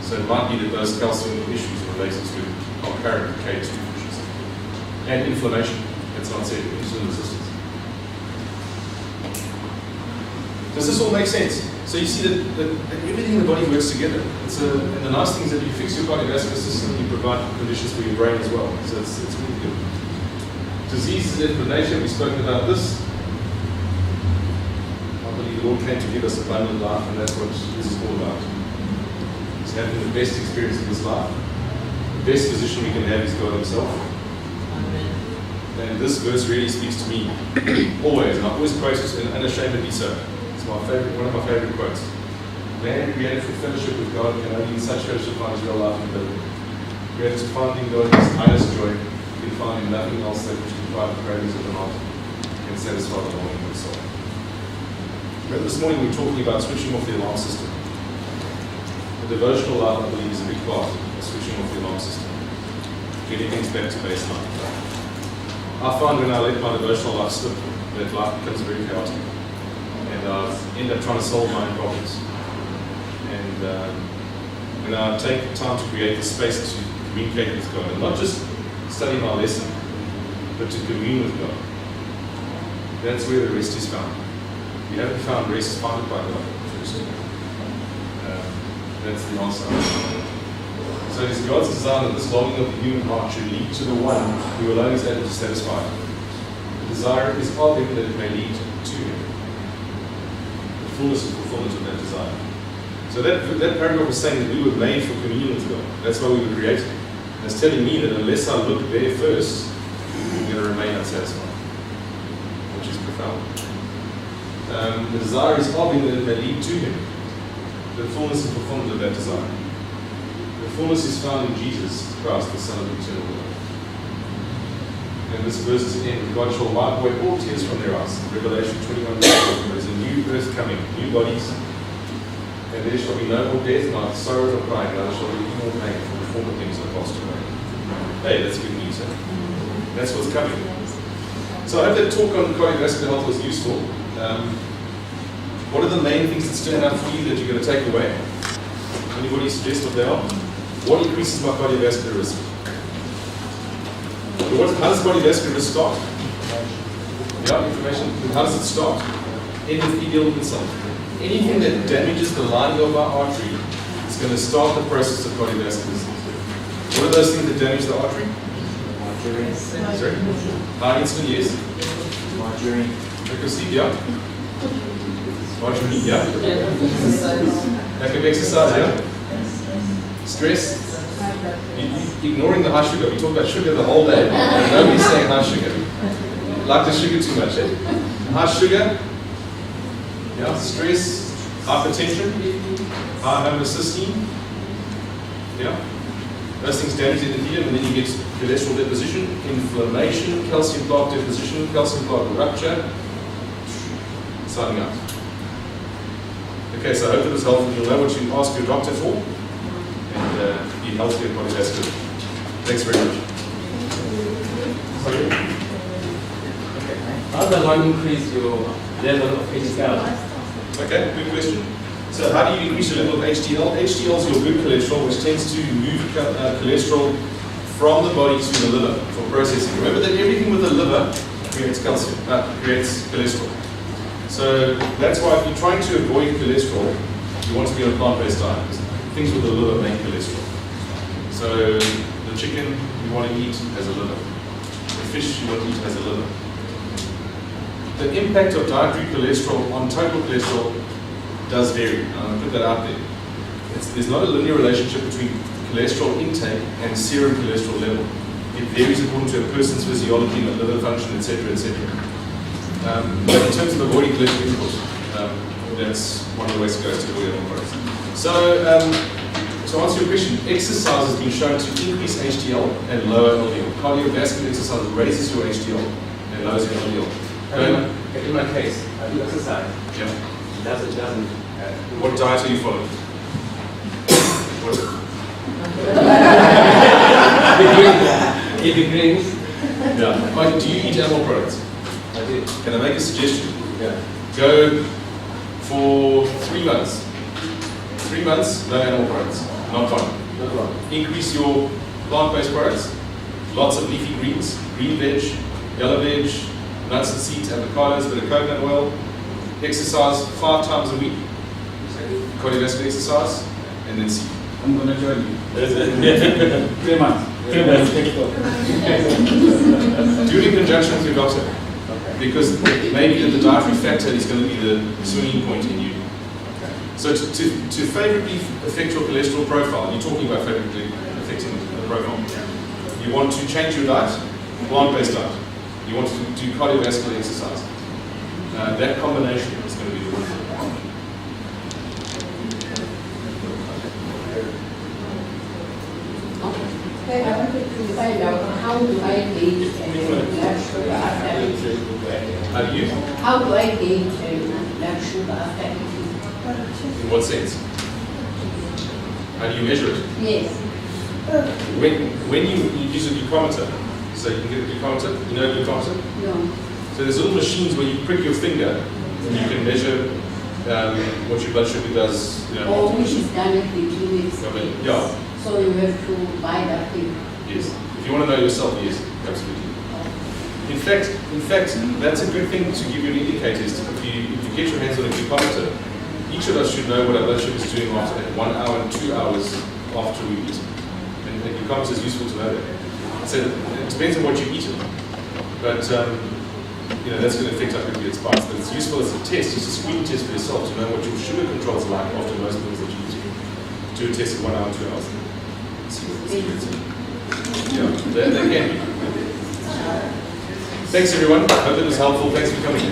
So it might be that those calcium issues are related to concurrent K2 deficiency. And inflammation, that's not said, insulin resistance. Does Does this all make sense? So you see that everything in the body works together. And the nice thing is that you fix your cardiovascular system, you provide conditions for your brain as well. So it's really good. Disease is inflammation, we've spoken about this. I believe the Lord came to give us abundant life, and that's what this is all about. It's having the best experience of this life. The best physician we can have is God Himself. And this verse really speaks to me always, and I always quote it, and unashamedly so. It's my favorite, one of my favorite quotes. Man created for fellowship with God can only in such fellowship find his real life and ability. Created to find in God his highest joy, you can find in nothing else that which can provide the cravings of the heart and satisfy the longing of the soul. But this morning we were talking about switching off the alarm system. The devotional life, I believe, is a big part of switching off the alarm system. Getting things back to baseline. I find when I let my devotional life slip, that life becomes very chaotic. And I end up trying to solve my own problems. And when I take time to create the space to communicate with God, and not just study my lesson, but to commune with God, that's where the rest is found. If you haven't found rest, find it by God first. That's the answer. So it is God's design that this longing of the human heart should lead to the one who alone is able to satisfy it. The desire is of Him that it may lead to Him. The fullness and fulfillment of that desire. So that paragraph was saying that we were made for communion with God. That's why we were created. And it's telling me that unless I look there first, I'm going to remain unsatisfied. Which is profound. The desire is of Him that it may lead to Him. The fullness and fulfillment of that desire. The fullness is found in Jesus Christ, the Son of the eternal God. And this verse is end. God shall wipe away all tears from their eyes. Revelation 21. There is a new earth coming, new bodies. And there shall be no more death, neither sorrow nor crying, neither shall be any more pain, for the former things are passed away. Hey, that's good news, eh? That's what's coming. So I hope that talk on cardiovascular health was useful. What are the main things that stand out for you that you're going to take away? Anybody suggest what they are? What increases my cardiovascular risk? How does cardiovascular risk start? Yeah, inflammation. How does it start? Endothelial insult. Anything that damages the lining of our artery is going to start the process of cardiovascular disease. What are those things that damage the artery? Margarine. Sorry? High insulin, yes. Margarine. Glycoside, yeah. Margarine, yeah. Lack of exercise, yeah. Stress. Ignoring the high sugar. We talk about sugar the whole day. And nobody's saying high sugar. Like the sugar too much, eh? High sugar. Yeah, stress, hypertension, high homocysteine. Yeah. Those things damage the endothelium, and then you get cholesterol deposition, inflammation, calcium plaque deposition, calcium plaque rupture. Signing out. Okay, so I hope that was helpful. You'll know what you ask your doctor for, and be healthy and cardiovascular. Thanks very much. Sorry? How does one increase your level of HDL? Okay, good question. So how do you increase your level of HDL? HDL is your good cholesterol, which tends to move cholesterol from the body to the liver for processing. Remember that everything with the liver creates calcium, creates cholesterol. So that's why if you're trying to avoid cholesterol, you want to be on a plant-based diet. Things with the liver make cholesterol. So the chicken you want to eat has a liver. The fish you want to eat has a liver. The impact of dietary cholesterol on total cholesterol does vary. I'm going to put that out there. There's not a linear relationship between cholesterol intake and serum cholesterol level. It varies according to a person's physiology and liver function, etc., etc. But in terms of avoiding cholesterol, of course, that's one of the ways to go is to avoid animal products. So, to answer your question, exercise has been shown to increase HDL and lower LDL. Cardiovascular exercise raises your HDL and lowers your LDL. In my case, I do exercise. Yeah. It doesn't. What diet are you following? What's it? Eating greens. Yeah. Mike, do you eat animal products? I do. Can I make a suggestion? Yeah. Go for 3 months. 3 months, no animal products. Not fun. No problem. Increase your plant-based products. Lots of leafy greens, green veg, yellow veg, nuts and seeds, avocados, bit of coconut oil. exercise 5 times a week, cardiovascular exercise, and then sleep. I'm going to join you. 3 months. 3 months. Do it in conjunction with your doctor, because maybe the dietary factor is going to be the swinging point in you. So to favorably affect your cholesterol profile, you're talking about favorably affecting the profile. You want to change your diet, plant-based diet. You want to do cardiovascular exercise. That combination is going to be the one. Okay, I wanted to find out how do I gauge blood sugar after eating? How do you? How do I gauge blood sugar after eating? In what sense? How do you measure it? Yes. When you use a glucometer, so you can get a glucometer, you know a glucometer? No. So there's little machines where you prick your finger and you can measure what your blood sugar does. You know, Or which is done at the clinics. Yeah. So you have to buy that thing. Yes. If you want to know yourself, yes, absolutely. In fact, that's a good thing to give you an indicator. Is if you get your hands on a glucometer, each of us should know what our blood sugar is doing after 1 hour and 2 hours after we eat. And the glucometer is useful to know that. So it depends on what you've eaten, but that's going to affect how quickly it spikes. But it's useful as a test, just a screen test for yourself to know what your sugar controls are like after most meals that you eat. Do a test at 1 hour and 2 hours. See what it's yeah, they can be. Thanks everyone. I hope it was helpful. Thanks for coming.